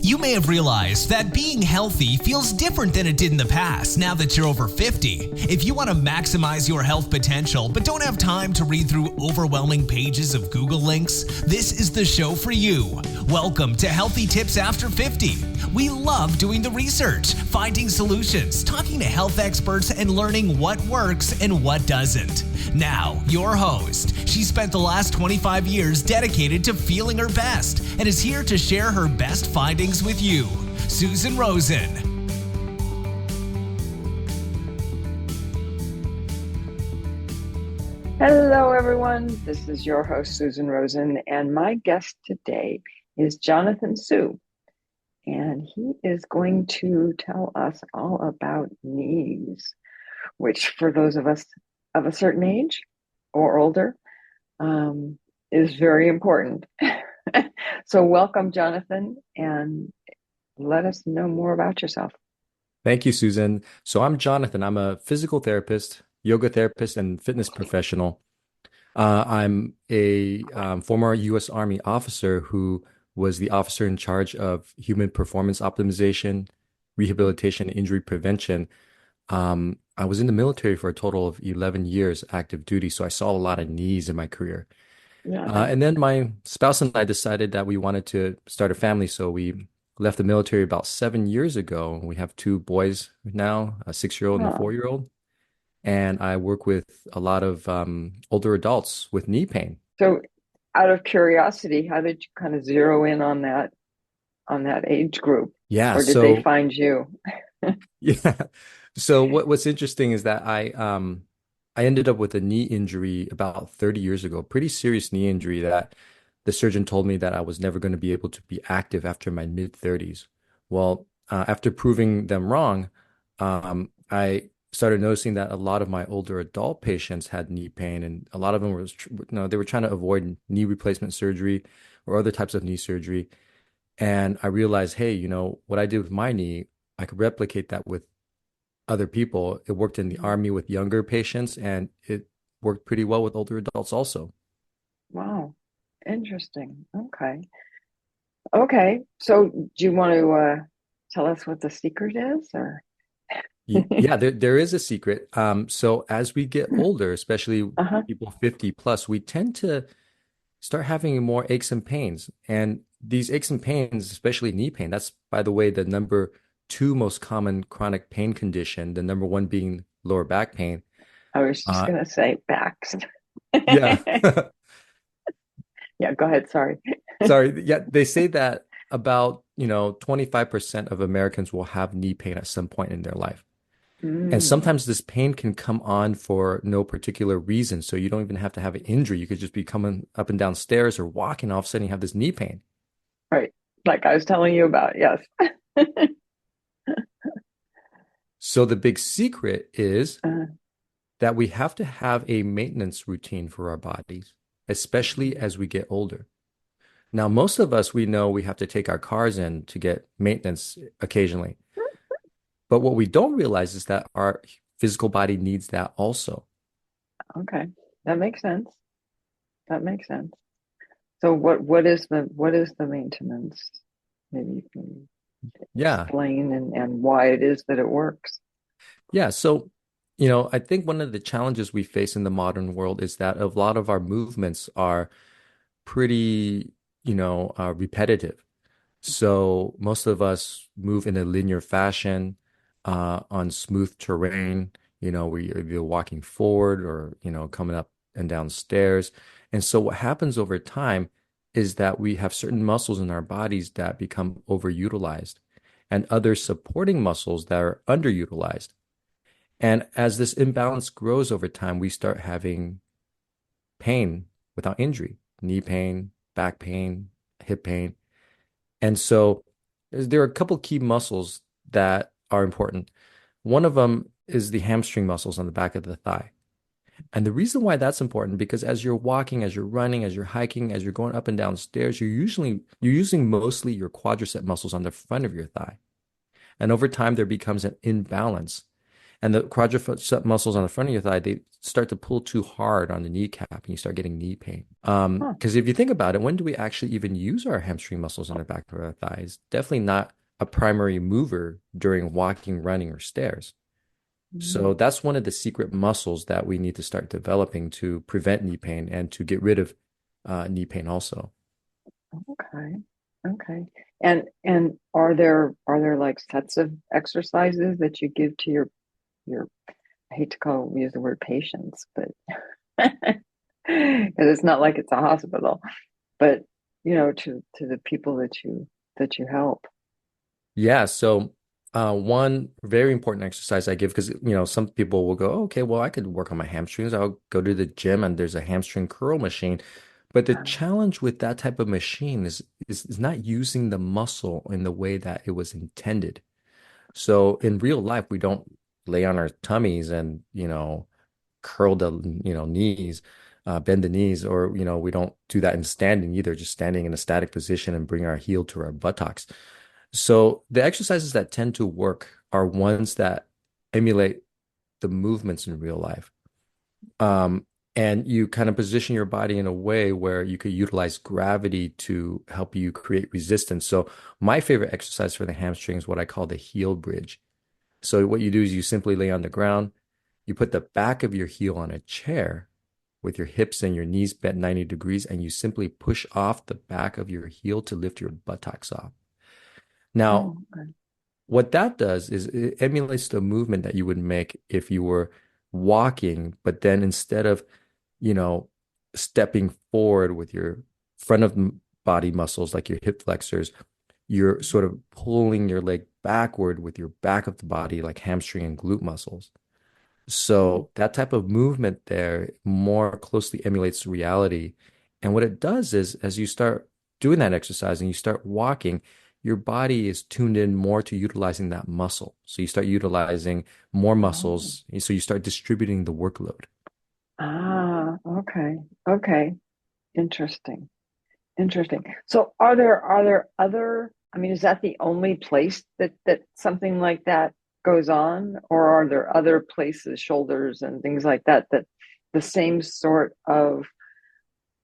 You may have realized that being healthy feels different than it did in the past now that you're over 50. If you want to maximize your health potential but don't have time to read through overwhelming pages of Google links, this is the show for you. Welcome to Healthy Tips After 50. We love doing the research, finding solutions, talking to health experts, and learning what works and what doesn't. Now, your host. She spent the last 25 years dedicated to feeling her best and is here to share her best findings with you, Susan Rosen. Hello, everyone. This is your host, Susan Rosen, and my guest today is Jonathan Su, and he is going to tell us all about knees, which for those of us of a certain age or older is very important. So welcome, Jonathan, and let us know more about yourself. Thank you, Susan. So I'm Jonathan. I'm a physical therapist, yoga therapist, and fitness professional. I'm a former U.S. Army officer who was the officer in charge of human performance optimization, rehabilitation, and injury prevention. I was in the military for a total of 11 years active duty, so I saw a lot of knees in my career. Yeah. And then my spouse and I decided that we wanted to start a family, so we left the military about 7 years ago. We have two boys now, a 6-year-old and a Oh, 4-year-old. And I work with a lot of older adults with knee pain. so out of curiosity, how did you kind of zero in on that age group, Yeah, or did they so find you? yeah. So what's interesting is that I ended up with a knee injury about 30 years ago, pretty serious knee injury that the surgeon told me that I was never going to be able to be active after my mid 30s. Well, after proving them wrong, I started noticing that a lot of my older adult patients had knee pain, and a lot of them they were trying to avoid knee replacement surgery or other types of knee surgery. And I realized, hey, what I did with my knee, I could replicate that with other people. It worked in the Army with younger patients, and it worked pretty well with older adults also. Wow, interesting. Okay. So do you want to tell us what the secret is, or? Yeah, there is a secret. So as we get older, especially Uh-huh. people 50 plus, we tend to start having more aches and pains. And these aches and pains, especially knee pain, that's, by the way, the number two most common chronic pain condition, the number one being lower back pain. I was just Uh, gonna say backs. yeah. Yeah, go ahead. Sorry. Sorry. Yeah, they say that about, 25% of Americans will have knee pain at some point in their life. And Mm, sometimes this pain can come on for no particular reason. So you don't even have to have an injury. You could just be coming up and down stairs or walking. All of a sudden, you have this knee pain. right. Like I was telling you about. Yes. So the big secret is Uh, that we have to have a maintenance routine for our bodies, especially as we get older. Now, most of us, we know we have to take our cars in to get maintenance occasionally. But what we don't realize is that our physical body needs that also. okay. That makes sense. That makes sense. So what is the maintenance? Maybe you can Yeah. explain and why it is that it works. Yeah. So, I think one of the challenges we face in the modern world is that a lot of our movements are pretty, repetitive. So most of us move in a linear fashion, on smooth terrain. We are either walking forward or, coming up and down stairs. And so what happens over time is that we have certain muscles in our bodies that become overutilized and other supporting muscles that are underutilized. And as this imbalance grows over time, we start having pain without injury, knee pain, back pain, hip pain. And so there are a couple key muscles that are important. One of them is the hamstring muscles on the back of the thigh. And the reason why that's important, because as you're walking, as you're running, as you're hiking, as you're going up and down stairs, you're using mostly your quadricep muscles on the front of your thigh. And over time, there becomes an imbalance. And the quadricep muscles on the front of your thigh, they start to pull too hard on the kneecap and you start getting knee pain. Huh. Because if you think about it, when do we actually even use our hamstring muscles on the back of our thighs? Definitely not a primary mover during walking, running, or stairs. So Mm. that's one of the secret muscles that we need to start developing to prevent knee pain and to get rid of knee pain also. Okay. Okay. And are there like sets of exercises that you give to your I hate to use the word patients, but because it's not like it's a hospital, but to the people that you help. Yeah, so one very important exercise I give because some people will go, okay, well I could work on my hamstrings. I'll go to the gym and there's a hamstring curl machine. But the challenge with that type of machine is not using the muscle in the way that it was intended. So in real life, we don't lay on our tummies and curl the knees, bend the knees, or we don't do that in standing either, just standing in a static position and bring our heel to our buttocks. So the exercises that tend to work are ones that emulate the movements in real life. Um, and you kind of position your body in a way where you could utilize gravity to help you create resistance. So my favorite exercise for the hamstring is what I call the heel bridge. So what you do is you simply lay on the ground, you put the back of your heel on a chair with your hips and your knees bent 90 degrees, and you simply push off the back of your heel to lift your buttocks off. Now, Oh, okay. what that does is it emulates the movement that you would make if you were walking, but then instead of, you know, stepping forward with your front of body muscles like your hip flexors, you're sort of pulling your leg backward with your back of the body like hamstring and glute muscles. Hmm. So that type of movement there more closely emulates reality. And what it does is, as you start doing that exercise and you start walking, your body is tuned in more to utilizing that muscle. So you start utilizing more Oh. muscles. So you start distributing the workload. Okay. Okay. Interesting. Interesting. So are there other, I mean, is that the only place that something like that goes on, or are there other places, shoulders and things like that, that the same sort of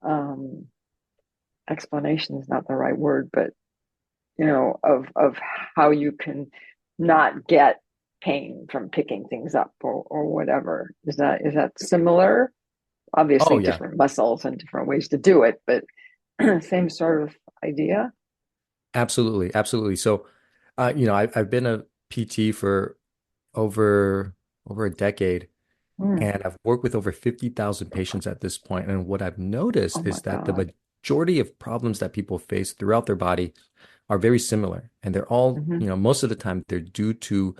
um explanation is not the right word, but of how you can not get pain from picking things up or whatever. Is that similar? Oh Obviously yeah, different muscles and different ways to do it, but same sort of idea. absolutely, absolutely. So, I've been a PT for over over a decade, Mm. and I've worked with over 50,000 patients at this point. And what I've Oh noticed my is that the God. majority of problems that people face throughout their body are very similar. And they're all, Hmm. most of the time, they're due to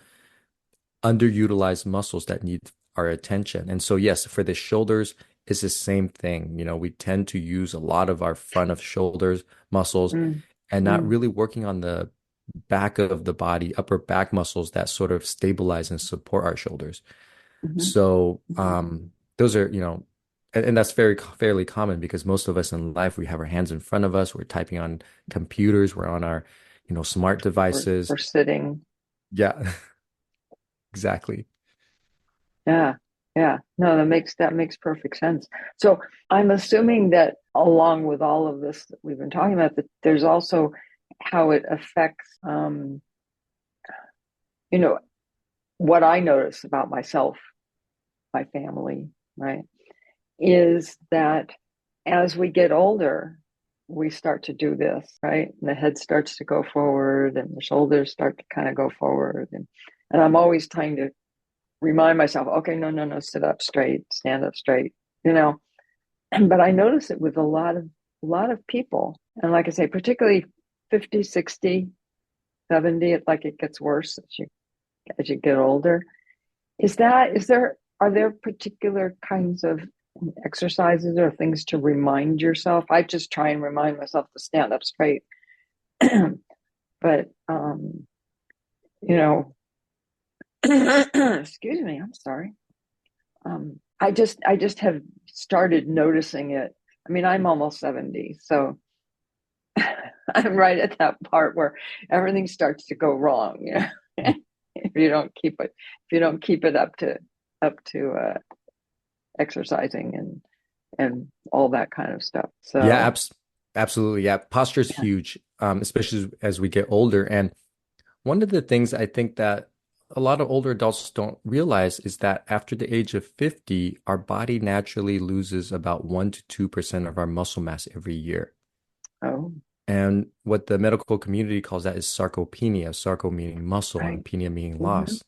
underutilized muscles that need our attention. And so, yes, for the shoulders, it's the same thing. We tend to use a lot of our front of shoulders muscles Mm. and not Mm. really working on the back of the body, upper back muscles that sort of stabilize and support our shoulders. Hmm. So Hmm. those are, and that's fairly common because most of us in life, we have our hands in front of us, we're typing on computers, we're on our, smart For devices. sitting. Yeah, exactly. Yeah. Yeah. No, that makes perfect sense. So I'm assuming that along with all of this that we've been talking about, that there's also how it affects you know, what I notice about myself, my family, right, is that as we get older, we start to do this, right? And the head starts to go forward and the shoulders start to kind of go forward. And I'm always trying to remind myself, okay, no, no, no, sit up straight, stand up straight, you know. But I notice it with a lot of people. And like I say, particularly 50, 60, 70, like it gets worse as you get older. Are there particular kinds of exercises or things to remind yourself? I just try and remind myself to stand up straight. But you know, excuse me, I'm sorry. I just have started noticing it. I mean, I'm almost 70, so I'm right at that part where everything starts to go wrong, if you don't keep it up to exercising and all that kind of stuff. Yeah, So absolutely. Yeah, posture is yeah. huge, especially as we get older. And one of the things I think that a lot of older adults don't realize is that after the age of 50, our body naturally loses about 1 to 2% of our muscle mass every year. Oh, And what the medical community calls that is sarcopenia, sarco meaning muscle right. and penia meaning Hmm. loss.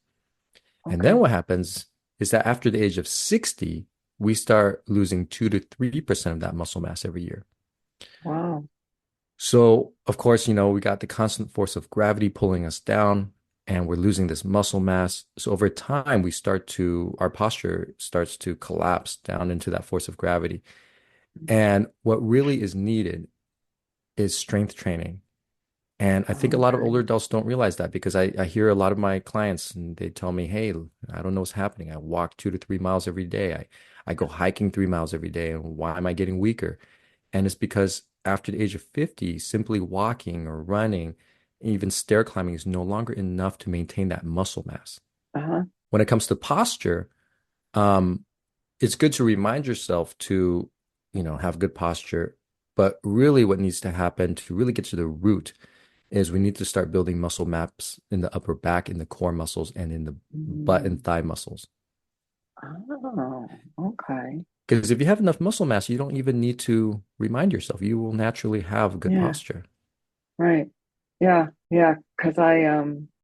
And then Okay. what happens is that after the age of 60, we start losing 2 to 3% of that muscle mass every year. Wow. So, of course, we got the constant force of gravity pulling us down and we're losing this muscle mass. So over time, our posture starts to collapse down into that force of gravity. And what really is needed is strength training. And I think a lot of Okay. older adults don't realize that because I hear a lot of my clients and they tell me, hey, I don't know what's happening. I walk 2 to 3 miles every day. I go hiking 3 miles every day. And why am I getting weaker? And it's because after the age of 50, simply walking or running, even stair climbing is no longer enough to maintain that muscle mass. Uh-huh. When it comes to posture, um, it's good to remind yourself to, have good posture. But really, what needs to happen to really get to the root is we need to start building muscle maps in the upper back, in the core muscles, and in the butt and Mm. thigh muscles. Oh, okay. Because if you have enough muscle mass, you don't even need to remind yourself. You will naturally have good Yeah, posture. right. Yeah, yeah. Because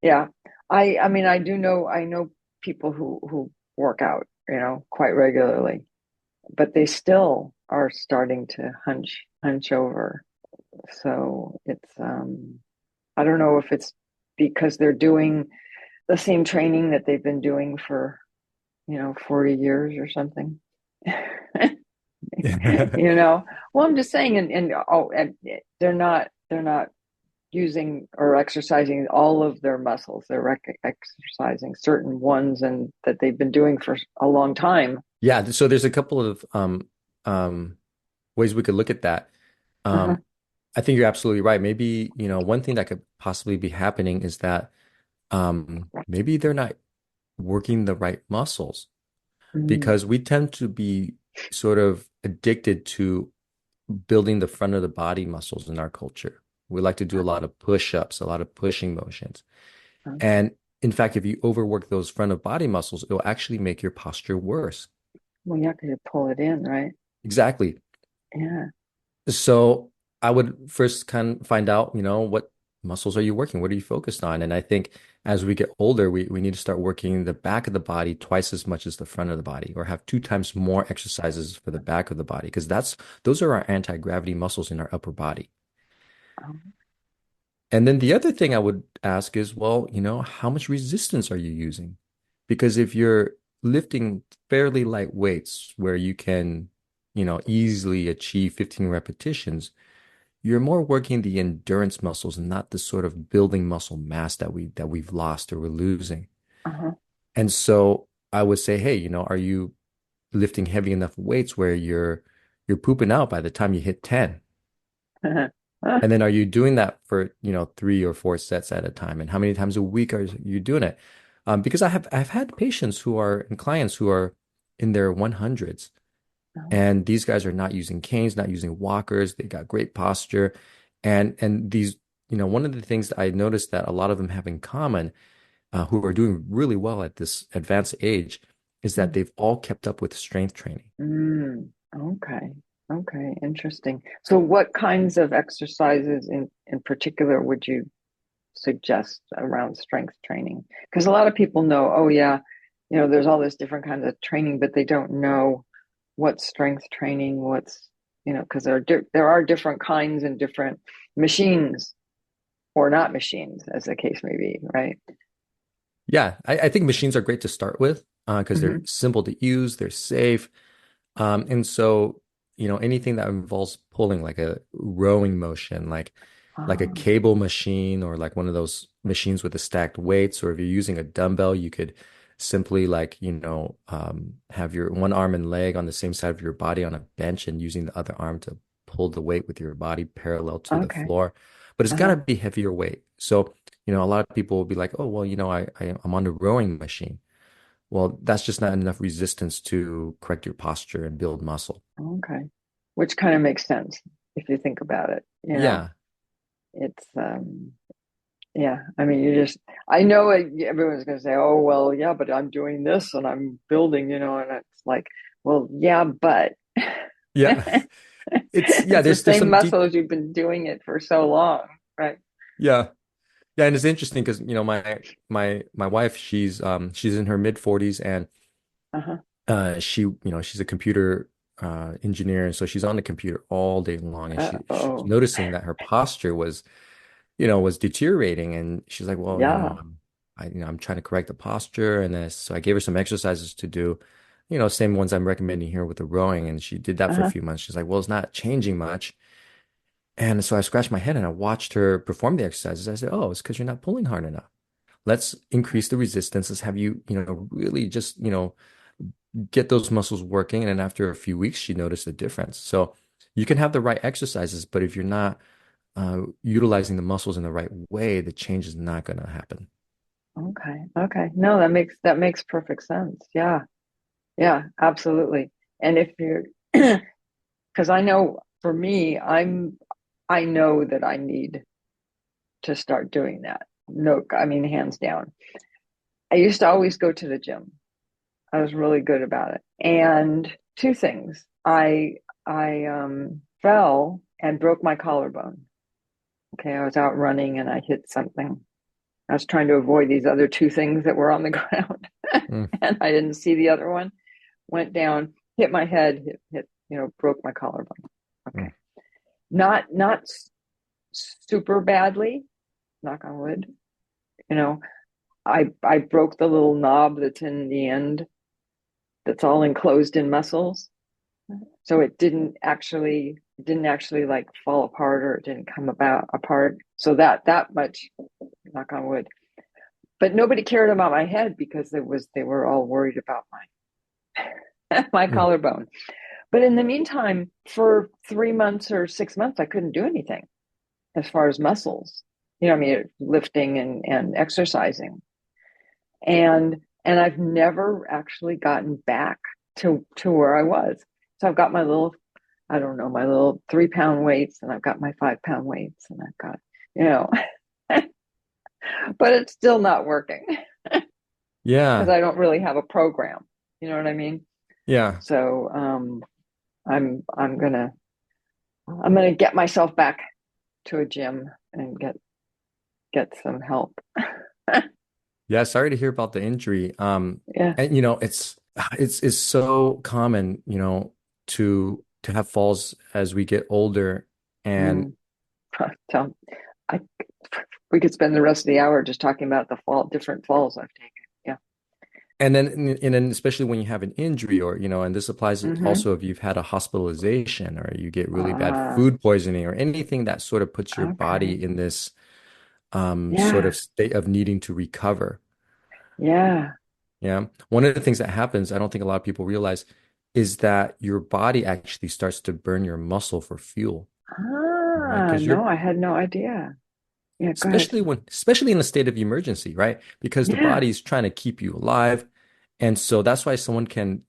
yeah, I mean, I know people who work out, quite regularly, but they still are starting to hunch over. So I don't know if it's because they're doing the same training that they've been doing for, 40 years or something. You know, well, I'm just saying, and they're not using or exercising all of their muscles. They're exercising certain ones and that they've been doing for a long time. Yeah, so there's a couple of ways we could look at that. Uh-huh. Um, I think you're absolutely right. Maybe, one thing that could possibly be happening is that maybe they're not working the right muscles Mm, because we tend to be sort of addicted to building the front of the body muscles in our culture. We like to do a lot of push-ups, a lot of pushing motions. okay. And in fact, if you overwork those front of body muscles, it'll actually make your posture worse. Well, yeah, because you pull it in, right? Exactly. Yeah. So I would first kind of find out, what muscles are you working? What are you focused on? And I think as we get older, we need to start working the back of the body twice as much as the front of the body, or have 2 times more exercises for the back of the body, because those are our anti-gravity muscles in our upper body. Um, And then the other thing I would ask is, well, how much resistance are you using? Because if you're lifting fairly light weights where you can, easily achieve 15 repetitions, you're more working the endurance muscles and not the sort of building muscle mass that we've lost or we're losing. uh-huh. And so I would say, hey, are you lifting heavy enough weights where you're pooping out by the time you hit 10? And then are you doing that for, 3 or 4 sets at a time? And how many times a week are you doing it? Because I've had patients who are and clients who are in their 100s, and these guys are not using canes, not using walkers. They got great posture. And these, one of the things that I noticed that a lot of them have in common, who are doing really well at this advanced age, is that they've all kept up with strength training. Okay. Okay. Interesting. So, what kinds of exercises in particular would you suggest around strength training? Because a lot of people know, oh yeah, there's all this different kinds of training, but they don't know what strength training, because there are different kinds and different machines or not machines, as the case may be, right? Yeah, I think machines are great to start with because they're Hmm. simple to use, they're safe. And so, anything that involves pulling, like a rowing motion, like a Oh, cable machine, or like one of those machines with the stacked weights, or if you're using a dumbbell, you could simply, like, have your one arm and leg on the same side of your body on a bench and using the other arm to pull the weight with your body parallel to the okay. floor. But it's got Uh-huh. to be heavier weight. So A lot of people will be like, oh, well, I'm on the rowing machine. Well, that's just not enough resistance to correct your posture and build muscle. Okay. Which kind of makes sense if you think about it. Yeah. It's yeah. I mean, I know everyone's going to say, "Oh, well, yeah, but I'm doing this and I'm building," and it's like, well, yeah, but Yeah. Yeah, it's the there's same some deep, muscles you've been doing it for so long, right? yeah. Yeah, and it's interesting because my wife, she's in her mid 40s, and Uh-huh. she's a computer engineer, and so she's on the computer all day long, and she was Oh, noticing that her posture was deteriorating, and she's like, well, yeah. I'm trying to correct the posture, and this, so I gave her some exercises to do, same ones I'm recommending here with the rowing, and she did that for a Uh-huh. few months. She's like, well, it's not changing much. And so I scratched my head and I watched her perform the exercises. I said, oh, it's because you're not pulling hard enough. Let's increase the resistance. Let's have you, really just, get those muscles working. And then after a few weeks, she noticed a difference. So you can have the right exercises, but if you're not utilizing the muscles in the right way, the change is not going to happen. Okay. Okay. No, that makes perfect sense. Yeah. Yeah, absolutely. And if you're because I know for me, I know that I need to start doing that. No, I mean, hands down. I used to always go to the gym. I was really good about it. And two things. I fell and broke my collarbone. Okay, I was out running and I hit something. I was trying to avoid these other two things that were on the ground, Mm, and I didn't see the other one. Went down, hit my head, broke my collarbone. mm. Okay, not super badly, knock on wood. You know, I broke the little knob that's in the end, that's all enclosed in muscles. So it didn't actually like fall apart, or it didn't come about apart. So that much, knock on wood. But nobody cared about my head because they were all worried about my Mm. collarbone. But in the meantime, for 3 months or 6 months, I couldn't do anything as far as muscles. I mean, lifting and exercising. And I've never actually gotten back to where I was. So I've got my little, I don't know, my little 3 pound weights, and I've got my 5 pound weights, and I've got, you know, but it's still not working because Yeah. I don't really have a program. You know what I mean? Yeah. So I'm I'm gonna I'm gonna get myself back to a gym and get some help. Yeah. Sorry to hear about the injury. Yeah. And it's so common, to have falls as we get older. And Mm. So I we could spend the rest of the hour just talking about the different falls I've taken. Yeah. and then especially when you have an injury, or, and this applies Mm-hmm. also if you've had a hospitalization or you get really bad Uh, food poisoning or anything that sort of puts your okay. body in this sort Yeah. of state of needing to recover. Yeah. Yeah. One of the things that happens, I don't think a lot of people realize, is that your body actually starts to burn your muscle for fuel, right? Because No, I had no idea. Yeah, go ahead. especially in a state of emergency, right? Because the Yeah. body's trying to keep you alive. And so that's why someone can,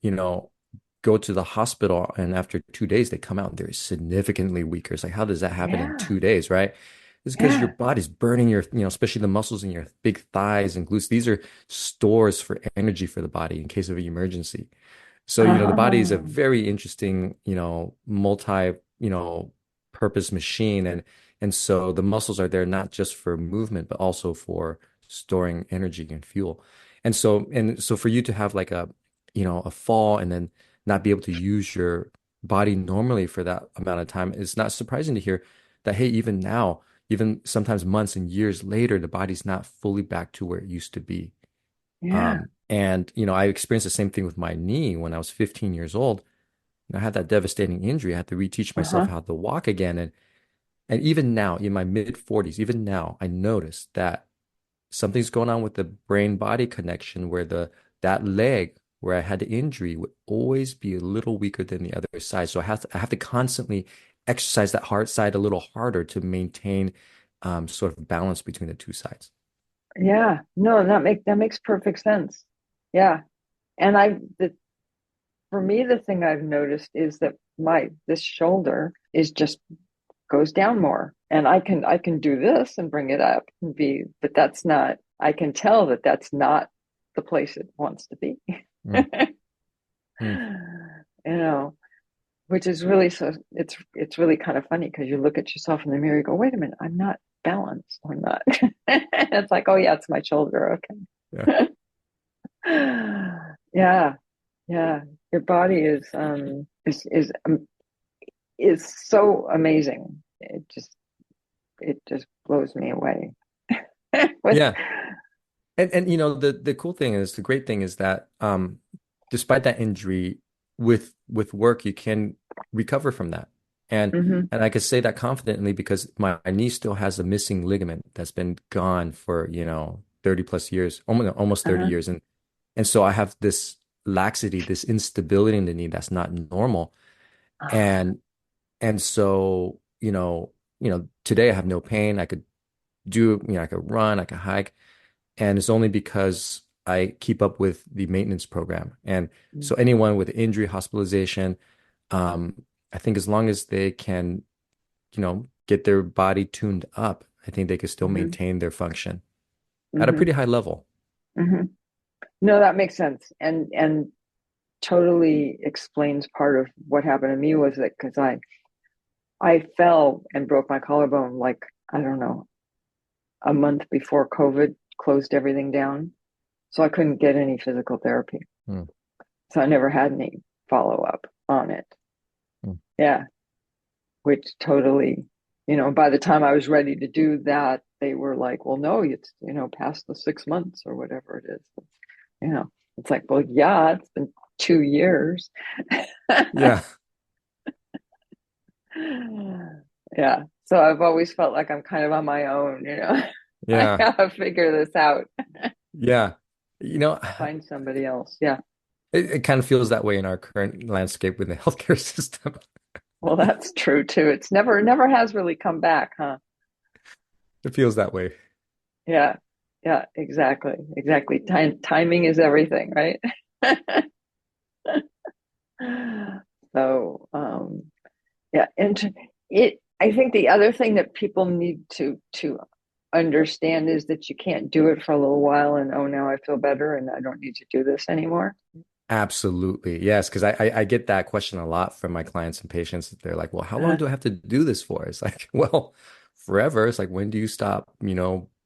go to the hospital and after 2 days they come out and they're significantly weaker. It's like, how does that happen in Yeah. 2 days, right? It's because your Yeah. body's burning your, especially the muscles in your big thighs and glutes. These are stores for energy for the body in case of an emergency. So, the body is a Oh, very interesting, multi, purpose machine. And so the muscles are there not just for movement, but also for storing energy and fuel. And so for you to have like a fall and then not be able to use your body normally for that amount of time, it's not surprising to hear that, hey, even now, even sometimes months and years later, the body's not fully back to where it used to be. yeah. And I experienced the same thing with my knee when I was 15 years old. I had that devastating injury. I had to reteach myself Uh-huh. how to walk again. And even now, in my mid 40s, even now, I notice that something's going on with the brain body connection where that leg where I had the injury would always be a little weaker than the other side. So I have to constantly exercise that hard side a little harder to maintain sort of balance between the two sides. Yeah, no, that makes perfect sense. Yeah. And for me, the thing I've noticed is that my this shoulder is just goes down more. And I can do this and bring it up and be, but that's not, I can tell that that's not the place it wants to be. Mm, mm. You know, which is really so it's really kind of funny because you look at yourself in the mirror, you go, wait a minute, I'm not balanced. I'm not. It's like, oh yeah, it's my shoulder. Yeah. Okay. Yeah, yeah. Your body is so amazing. It just blows me away. With Yeah. And the cool thing is the great thing is that despite that injury with work you can recover from that. And hmm and I could say that confidently because my knee still has a missing ligament that's been gone for, 30 plus years, almost 30 uh-huh. years. And so I have this laxity, this instability in the knee that's not normal. Ah, And and so, today I have no pain. I could I could run, I could hike. And it's only because I keep up with the maintenance program. And so anyone with injury, hospitalization, I think as long as they can, get their body tuned up, I think they can still mm-hmm. maintain their function at a hmm pretty high level. hmm No, that makes sense, and totally explains part of what happened to me was that because I fell and broke my collarbone like I don't know a month before COVID closed everything down, so I couldn't get any physical therapy, Hmm. so I never had any follow up on it. Hmm. Yeah, which totally, by the time I was ready to do that, they were like, "Well, no, it's past the 6 months or whatever it is." You know, it's like, well, yeah, it's been 2 years. Yeah. Yeah. So I've always felt like I'm kind of on my own. I Yeah. gotta figure this out, Yeah. You know, find somebody else. Yeah. it kind of feels that way in our current landscape with the healthcare system. Well, that's true too. Never has really come back, huh? It feels that way. Yeah. Yeah, exactly. Exactly. Timing is everything, right? So, yeah, and I think the other thing that people need to understand is that you can't do it for a little while and oh now I feel better and I don't need to do this anymore. Absolutely. Yes, because I get that question a lot from my clients and patients. They're like, well, how long Uh, do I have to do this for? It's like, well, forever. It's like, when do you stop,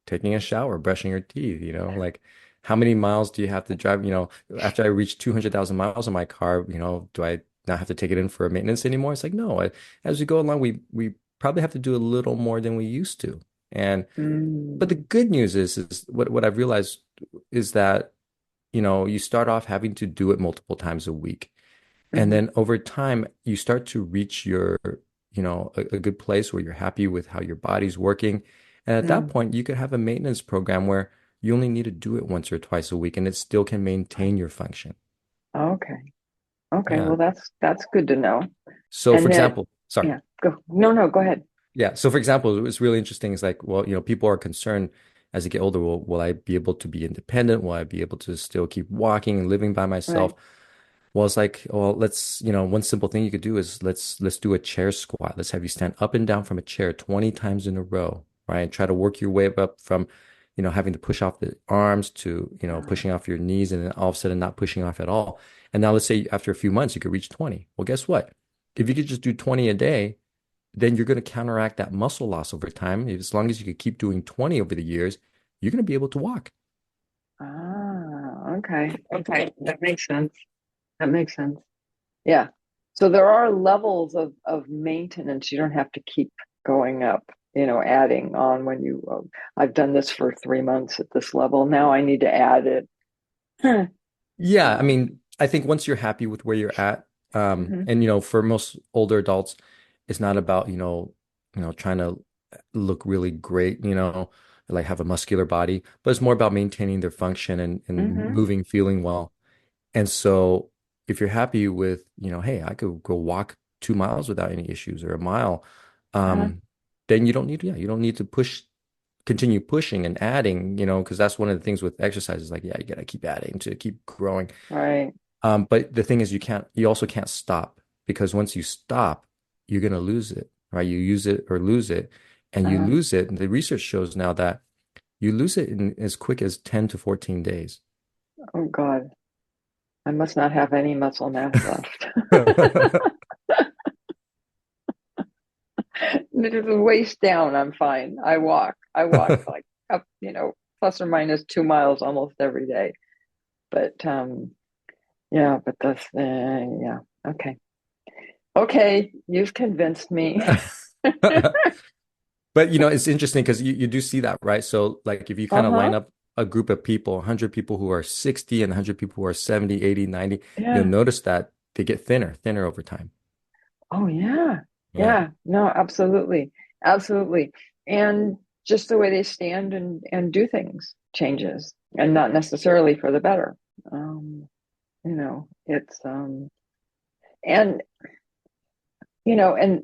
taking a shower, brushing your teeth, like how many miles do you have to drive? After I reach 200,000 miles on my car, do I not have to take it in for maintenance anymore? It's like, no, as we go along, we probably have to do a little more than we used to. And, but the mm, good news is what I've realized is that you start off having to do it multiple times a week. And mhm, then over time, you start to reach a good place where you're happy with how your body's working. And at that mm. point, you could have a maintenance program where you only need to do it once or twice a week and it still can maintain your function. Okay. Okay. Yeah. Well, that's good to know. So for And then example, sorry. yeah, go. No, go ahead. Yeah. So for example, it's really interesting. It's like, well, people are concerned as they get older, will I be able to be independent? Will I be able to still keep walking and living by myself? Right. Well, it's like, well, one simple thing you could do is let's do a chair squat. Let's have you stand up and down from a chair 20 times in a row, right? And try to work your way up from, having to push off the arms to, Uh, pushing off your knees and then all of a sudden not pushing off at all. And now let's say after a few months you could reach 20. Well, guess what? If you could just do 20 a day, then you're going to counteract that muscle loss over time. As long as you could keep doing 20 over the years, you're going to be able to walk. okay. Okay. That makes sense. That makes sense. Yeah. So there are levels of maintenance. You don't have to keep going up, adding on when I've done this for 3 months at this level. Now I need to add it. Yeah, I Um, mean, I think once you're happy with where you're at, mhm, and for most older adults, it's not about, trying to look really great, like have a muscular body, but it's more about maintaining their function and mhm, moving, feeling well. And so if you're happy with, hey, I could go walk 2 miles without any issues or a mile, uh-huh, then you don't need to push continue pushing and adding, because that's one of the things with exercise is like, yeah, you gotta keep adding to keep growing. Right. But the thing is you also can't stop because once you stop, you're gonna lose it, right? You use it or lose it, and you Uh, lose it. And the research shows now that you lose it in as quick as 10 to 14 days. oh God, I must not have any muscle mass left. Just waist down, I'm fine. I walk like up, plus or minus 2 miles almost every day. But yeah, but that's yeah. Okay. Okay, you've convinced me. But it's interesting because you do see that, right? So like if you kind of line Uh-huh. up a group of people, 100 people who are 60 and 100 people who are 70, 80, 90, you'll Yeah. notice that they get thinner over time. Oh yeah. Yeah. Yeah. No, absolutely. Absolutely. And just the way they stand and do things changes and not necessarily for the better. Um, it's and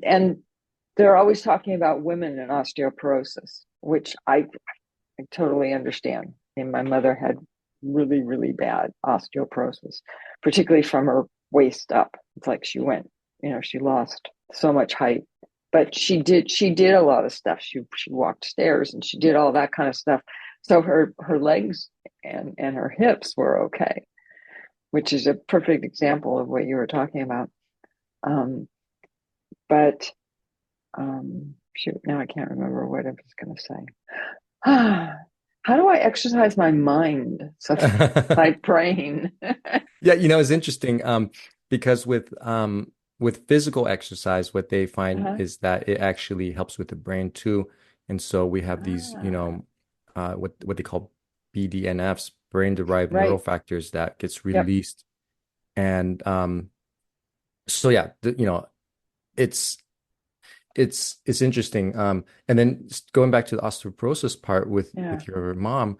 and they're always talking about women and osteoporosis, which I totally understand. And my mother had really, really bad osteoporosis, particularly from her waist up. It's like she lost so much height. But she did a lot of stuff. She walked stairs and she did all that kind of stuff. So her legs and her hips were okay, which is a perfect example of what you were talking about. Um, but shoot, now I can't remember what I was going to say. How do I exercise my mind? So my brain. Yeah, it's interesting because with physical exercise, what they find Uh-huh. is that it actually helps with the brain too. And so we have these, Ah, what they call BDNFs, brain-derived neural right. factors that gets Yep. released. And so yeah, it's it's interesting. And then going back to the osteoporosis part with Yeah. your mom,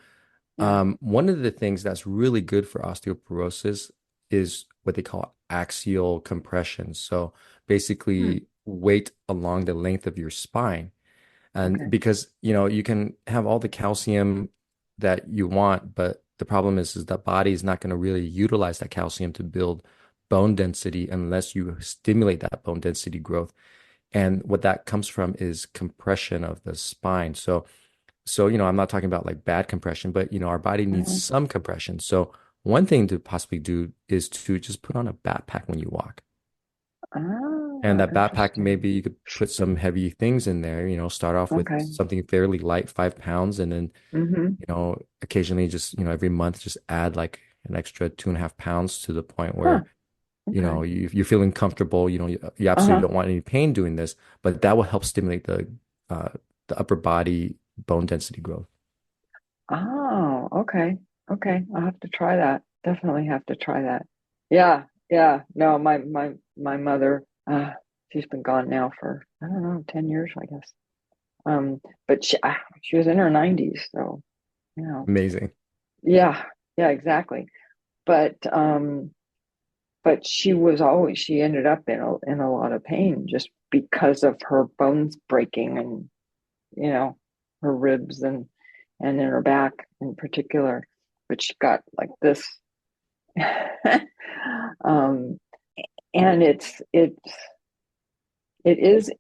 Yeah. one of the things that's really good for osteoporosis is what they call axial compression. So Hmm. basically weight along the length of your spine. And Okay. because, you can have all the calcium that you want, but the problem is the body is not going to really utilize that calcium to build bone density unless you stimulate that bone density growth. And what that comes from is compression of the spine. So, I'm not talking about like bad compression, but our body needs Uh-huh. some compression. So one thing to possibly do is to just put on a backpack when you walk. And Ah, that backpack, maybe interesting. you could put some heavy things in there, start off with Okay. something fairly light, 5 pounds, and then, Mm-hmm. occasionally just, every month just add like an extra 2.5 pounds to the point Huh. where, Okay. you're feeling comfortable, you absolutely Uh-huh. don't want any pain doing this, but that will help stimulate uh, the upper body bone density growth. Oh, okay. Okay. I'll have to try that. Definitely have to try that. Yeah. Yeah. No, my mother, she's been gone now for, I don't know, 10 years, I guess. But she was in her 90s, so you know, Amazing. yeah, yeah, exactly. But she ended up in a lot of pain just because of her bones breaking and you know her ribs and in her back in particular. But she got like this, um, and it is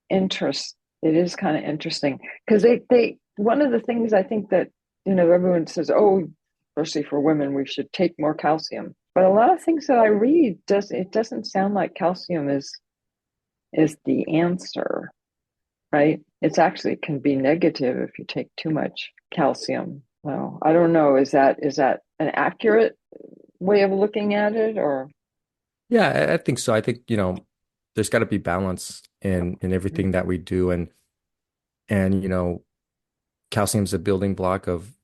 interest. It is kind of interesting because they one of the things I think that everyone says, oh, especially for women, we should take more calcium. But a lot of things that I read doesn't sound like calcium is the answer, right? It's actually can be negative if you take too much calcium. So I don't know. Is that an accurate way of looking at it, or Yeah, I think so. I think, there's got to be balance in everything that we do. And, calcium's a building block of,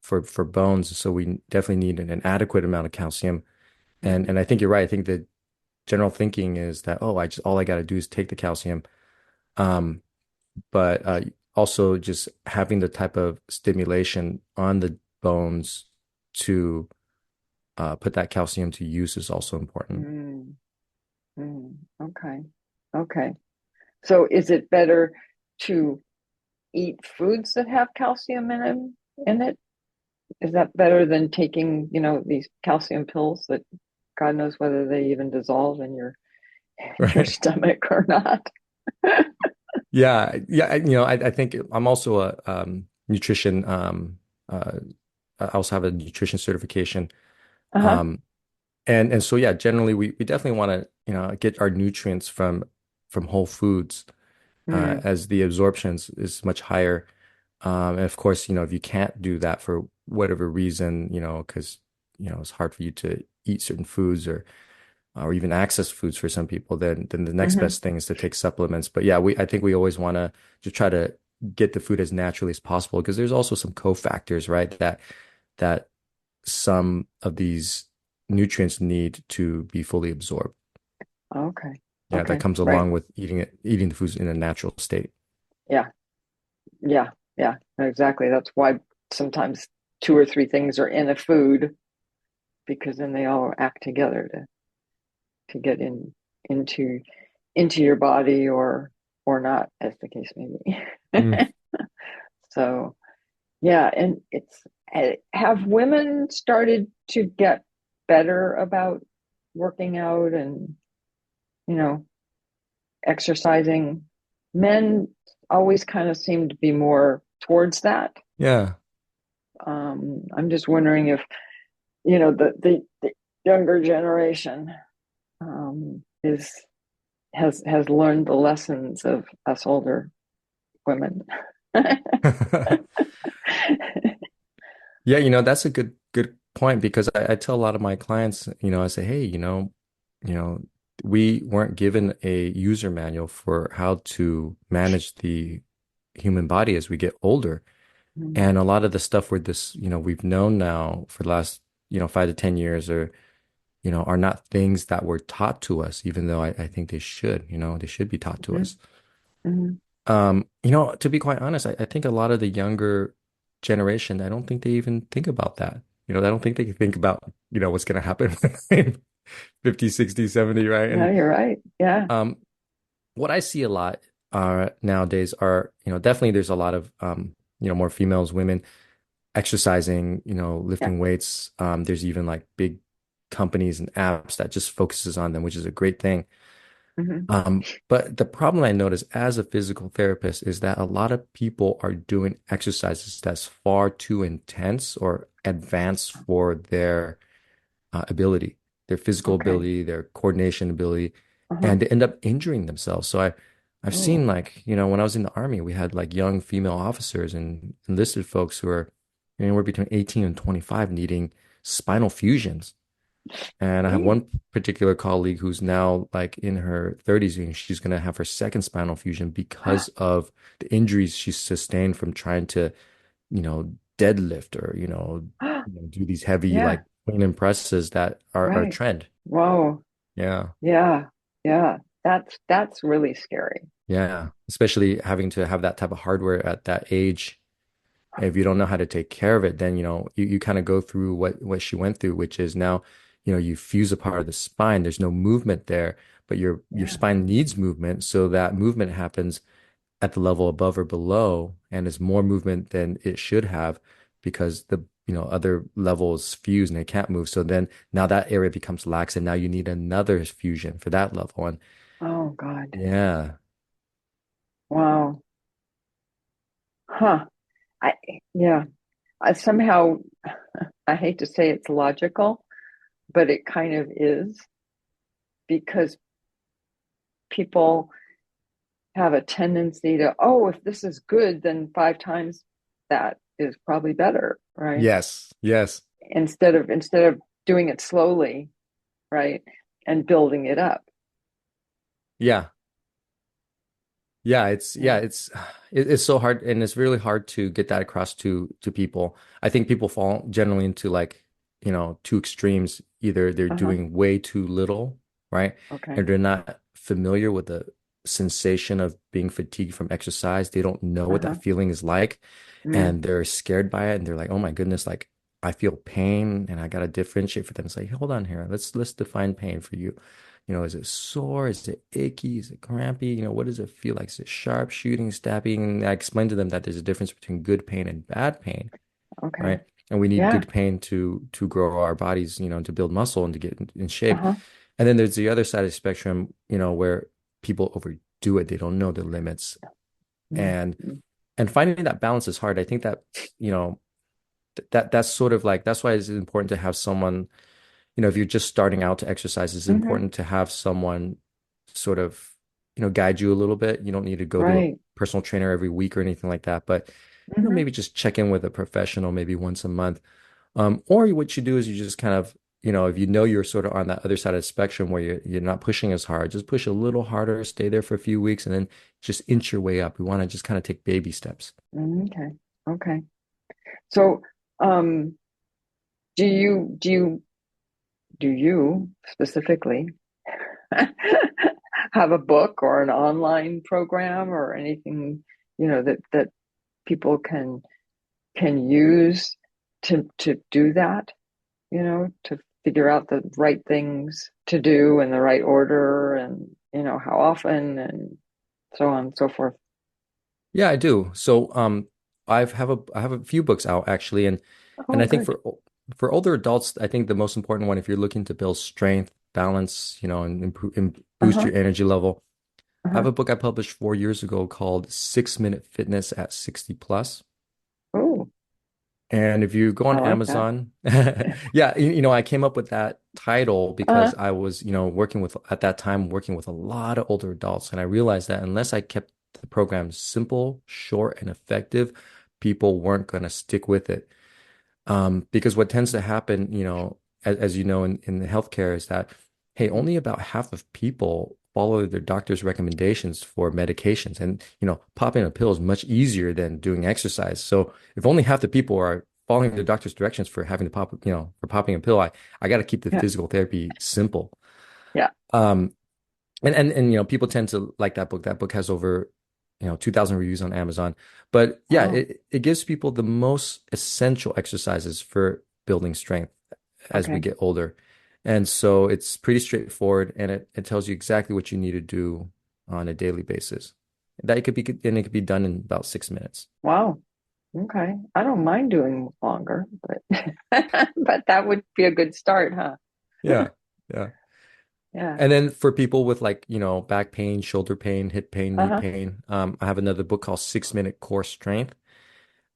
for bones. So we definitely need an adequate amount of calcium. And Mhm. I think you're right. I think the general thinking is that, oh, all I got to do is take the calcium. Um, but also just having the type of stimulation on the bones to put that calcium to use is also important. Mm, okay, okay. So is it better to eat foods that have calcium in it? Is that better than taking, these calcium pills that God knows whether they even dissolve in your Right. stomach or not? Yeah, yeah. I think I'm also a nutrition. Uh, I also have a nutrition certification. Uh-huh. Um, and so yeah, generally we definitely want to get our nutrients from whole foods, Mm, as the absorptions is much higher. And of course, if you can't do that for whatever reason, because it's hard for you to eat certain foods or even access foods for some people, then the next hmm best thing is to take supplements. But yeah, I think we always want to just try to get the food as naturally as possible because there's also some cofactors, right? That some of these nutrients need to be fully absorbed. Okay. Yeah, that Okay. comes Right. along with eating the foods in a natural state. Yeah. Yeah. Yeah. Exactly. That's why sometimes two or three things are in a food because then they all act together to get into into your body or not, as the case may Mm. be. So yeah, and have women started to get better about working out and you know exercising? Men always kind of seem to be more towards that. Yeah. I'm just wondering if the younger generation is has learned the lessons of us older women. Yeah, that's a good point because I tell a lot of my clients, I say, hey, you know, we weren't given a user manual for how to manage the human body as we get older. Mm, And a lot of the stuff we've known now for the last, 5 to 10 years are not things that were taught to us, even though I think they should be taught to mhm, us. mhm. To be quite honest, I think a lot of the younger generation, I don't think they even think about that. I don't think they can think about, what's going to happen in 50, 60, 70, right? No, And you're right. Yeah. um, what I see a lot nowadays are, definitely there's a lot of, more females, women exercising, Yeah. lifting weights. There's even like big companies and apps that just focuses on them, which is a great thing. Hmm. But the problem I notice as a physical therapist is that a lot of people are doing exercises that's far too intense or advanced for their ability, their physical Okay. ability, their coordination ability, Uh-huh. and they end up injuring themselves. So I've Oh. seen like, when I was in the army, we had like young female officers and enlisted folks who are anywhere between 18 and 25 needing spinal fusions. And I have Gee. one particular colleague who's now like in her 30s and she's going to have her second spinal fusion because of the injuries she sustained from trying to, deadlift or, do these heavy Yeah. like clean and presses that are a Right. trend. Whoa. Yeah. Yeah. Yeah. That's really scary. Yeah. Especially having to have that type of hardware at that age. If you don't know how to take care of it, then you kind of go through what she went through, which is now, you fuse a part of the spine. There's no movement there, but your Yeah. spine needs movement, so that movement happens at the level above or below, and is more movement than it should have because the other levels fuse and it can't move. So then now that area becomes lax, and now you need another fusion for that level. And Oh God. yeah, Wow. Huh. I yeah. I somehow I hate to say it's logical, but it kind of is because people have a tendency to, oh, if this is good, then five times that is probably better, right? yes, yes, Instead of doing it slowly, right? And building it up. yeah. Yeah. It's so hard, and it's really hard to get that across to people. I think people fall generally into like, two extremes. Either they're Uh-huh. doing way too little, right? Okay. And they're not familiar with the sensation of being fatigued from exercise. They don't know what Uh-huh. that feeling is like, Mm. and they're scared by it, and they're like, "Oh my goodness, like I feel pain and I gotta differentiate for them." It's like, hold on here, let's define pain for you. Is it sore? Is it icky? Is it crampy? What does it feel like? Is it sharp, shooting, stabbing? And I explained to them that there's a difference between good pain and bad pain, Okay. right? And we need Yeah. good pain to grow our bodies, to build muscle and to get in shape. Uh-huh. And then there's the other side of the spectrum, where people overdo it. They don't know the limits. And Mm-hmm. and finding that balance is hard. I think that, you know, that's sort of like that's why it's important to have someone, if you're just starting out to exercise, it's Mm-hmm. important to have someone sort of, guide you a little bit. You don't need to go to a Right. personal trainer every week or anything like that, but Mm-hmm. maybe just check in with a professional maybe once a month. Or what you do is you just kind of, if you're sort of on that other side of the spectrum where you're not pushing as hard, just push a little harder, stay there for a few weeks, and then just inch your way up. We want to just kind of take baby steps. Okay. Okay. So, um, do you specifically have a book or an online program or anything, that people can use to do that, to figure out the right things to do in the right order and, how often and so on and so forth. Yeah, I do. So, I have a few books out actually, and Oh, I think good. for older adults, I think the most important one, if you're looking to build strength, balance, and improve and boost Uh-huh. your energy level, I have Uh-huh. a book I published 4 years ago called 6 Minute Fitness at 60 Plus. Oh, And if you go I on like that. Amazon, yeah, I came up with that title Uh, because I was, at that time working with a lot of older adults. And I realized that unless I kept the program simple, short, and effective, people weren't going to stick with it. Because what tends to happen, as you know, in the healthcare is that, hey, only about half of people follow their doctor's recommendations for medications. And, popping a pill is much easier than doing exercise. So if only half the people are following their doctor's directions for having to for popping a pill, I got to keep the yeah, physical therapy simple. yeah. Um, and people tend to like that book. That book has over 2,000 reviews on Amazon. But yeah, Wow. it gives people the most essential exercises for building strength as we Okay. get older. And so it's pretty straightforward, and it tells you exactly what you need to do on a daily basis. And it could be done in about 6 minutes. Wow. Okay. I don't mind doing longer, but but that would be a good start, huh? Yeah. Yeah. Yeah. And then for people with like, back pain, shoulder pain, hip pain, knee Uh-huh. pain, I have another book called 6 Minute Core Strength.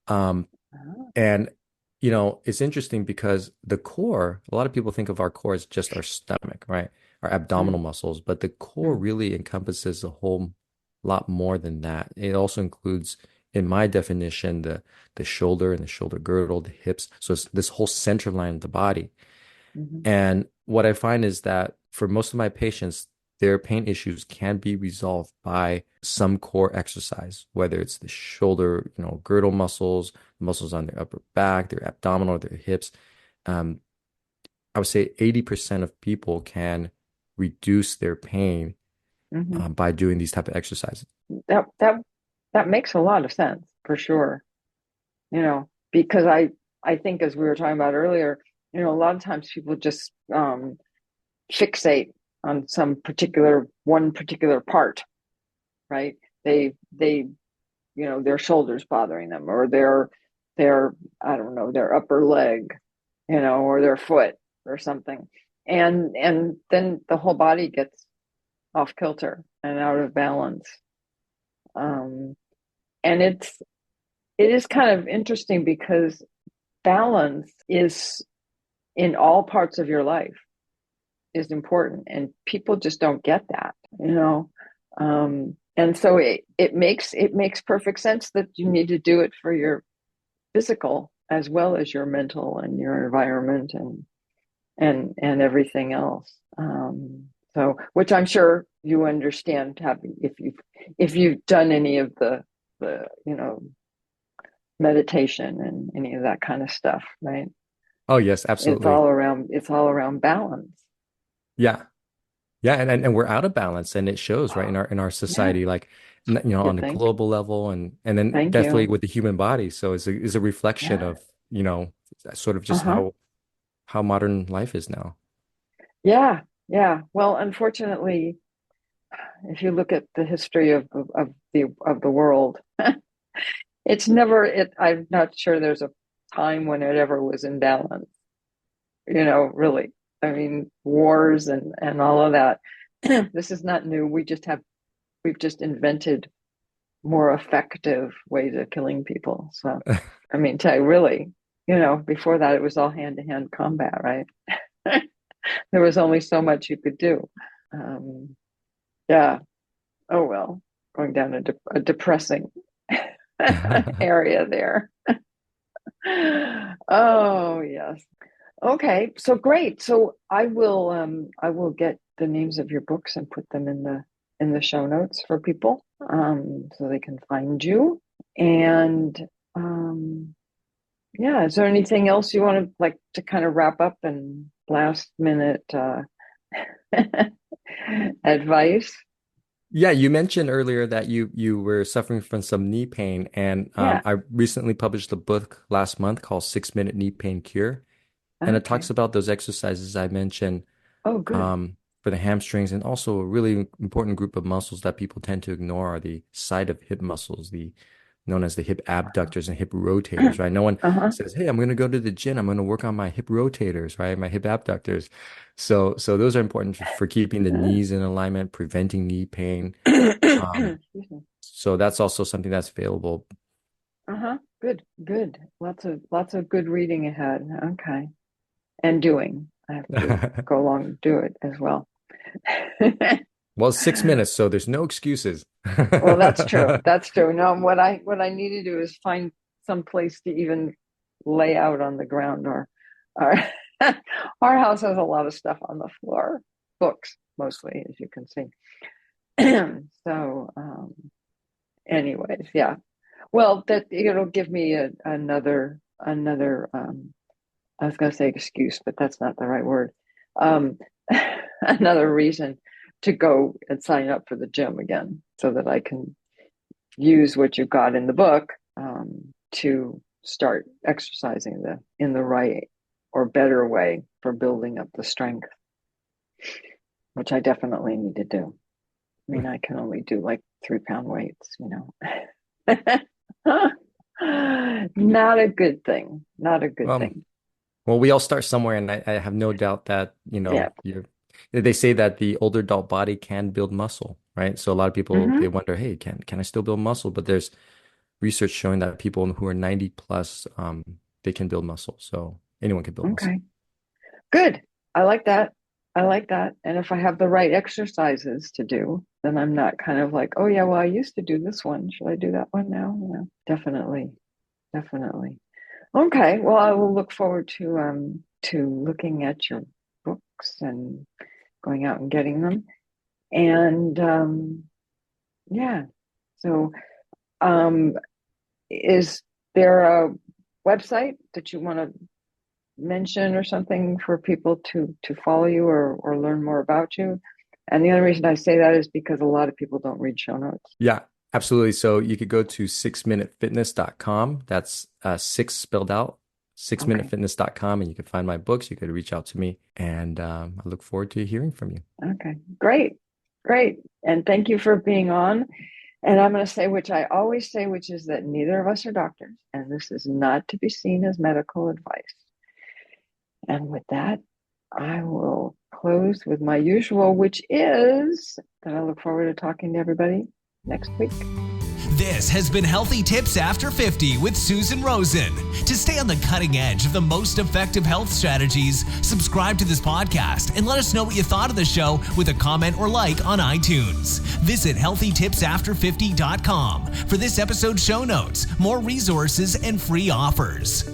Um, Oh. And, it's interesting because the core, a lot of people think of our core as just our stomach, right? Our abdominal Mm, muscles, but the core mm, really encompasses a whole lot more than that. It also includes, in my definition, the shoulder and the shoulder girdle, the hips. So it's this whole center line of the body. mhm, And what I find is that for most of my patients, their pain issues can be resolved by some core exercise, whether it's the shoulder, girdle muscles, muscles on their upper back, their abdominal, their hips. Um, I would say 80% of people can reduce their pain mhm. by doing these type of exercises. That makes a lot of sense for sure. Because I think as we were talking about earlier, a lot of times people just fixate on one particular part, right? They their shoulders bothering them or their I don't know, their upper leg, or their foot or something. And then the whole body gets off kilter and out of balance. Um, and it is kind of interesting because balance is in all parts of your life is important and people just don't get that. And so it makes perfect sense that you need to do it for your physical as well as your mental and your environment and everything else. So which I'm sure you understand having if you've done any of the meditation and any of that kind of stuff, right? Oh, yes, It's absolutely. all around it's all around balance. Yeah. Yeah, and we're out of balance, and it shows, right, in our Yeah, society, like you on a think. global level, and then Thank definitely you. with the human body. So it's a reflection Yeah. of, sort of just Uh-huh. how modern life is now. Yeah. Yeah. Well, unfortunately, if you look at the history of the world, it's never it. I'm not sure there's a time when it ever was in balance. Really. I mean, wars and all of that. This is not new. We've just invented more effective ways of killing people. So, I mean, tell you really, before that it was all hand-to-hand combat, right? There was only so much you could do. Um, yeah. Oh well, going down a depressing area there. Oh yes. Okay, so great. So I will get the names of your books and put them in the show notes for people, so they can find you. And um, yeah, is there anything else you want to like to kind of wrap up and last minute advice? Yeah, you mentioned earlier that you were suffering from some knee pain, and Yeah. I recently published a book last month called 6 Minute Knee Pain Cure, and it Okay. talks about those exercises I mentioned Oh, good. for the hamstrings, and also a really important group of muscles that people tend to ignore are the side of hip muscles, the known as the hip abductors and hip rotators, right? No one Uh-huh. says, "Hey, I'm going to go to the gym. I'm going to work on my hip rotators, right? My hip abductors." So those are important for keeping the knees in alignment, preventing knee pain. Um, Excuse me. so that's also something that's available. Uh-huh. Good, good. Lots of good reading ahead. Okay. And doing. I have to go along and do it as well. Well, it's 6 minutes, so there's no excuses. Well, that's true. That's true. No, what I need to do is find some place to even lay out on the ground or our house has a lot of stuff on the floor, books mostly, as you can see. So, anyways, yeah. Well, that it'll give me another I was going to say excuse, but that's not the right word. Um, another reason to go and sign up for the gym again so that I can use what you got in the book to start exercising in the right or better way for building up the strength, which I definitely need to do. I mean, I can only do like 3-pound weights. Not a good thing. Not a good Um, thing. well, we all start somewhere, and I have no doubt that, Yeah. they say that the older adult body can build muscle, right? So a lot of people, they Hmm. wonder, hey, can I still build muscle? But there's research showing that people who are 90 plus, they can build muscle. So anyone can build muscle. Okay. Good. I like that. I like that. And if I have the right exercises to do, then I'm not kind of like, oh yeah, well, I used to do this one. Should I do that one now? Definitely. Definitely. Okay. Well, I will look forward to looking at your books and going out and getting them. And yeah. So um is there a website that you want to mention or something for people to follow you or learn more about you? And the only reason I say that is because a lot of people don't read show notes. Yeah, absolutely. So you could go to 6minutefitness.com. That's six spelled out, Okay. 6minutefitness.com, and you can find my books. You could reach out to me, and I look forward to hearing from you. Okay. Great. Great. And thank you for being on. And I'm going to say, which I always say, which is that neither of us are doctors, and this is not to be seen as medical advice. And with that, I will close with my usual, which is that I look forward to talking to everybody next week. This has been Healthy Tips After 50 with Susan Rosen. To stay on the cutting edge of the most effective health strategies, subscribe to this podcast and let us know what you thought of the show with a comment or like on iTunes. Visit healthytipsafter50.com for this episode's show notes, more resources, and free offers.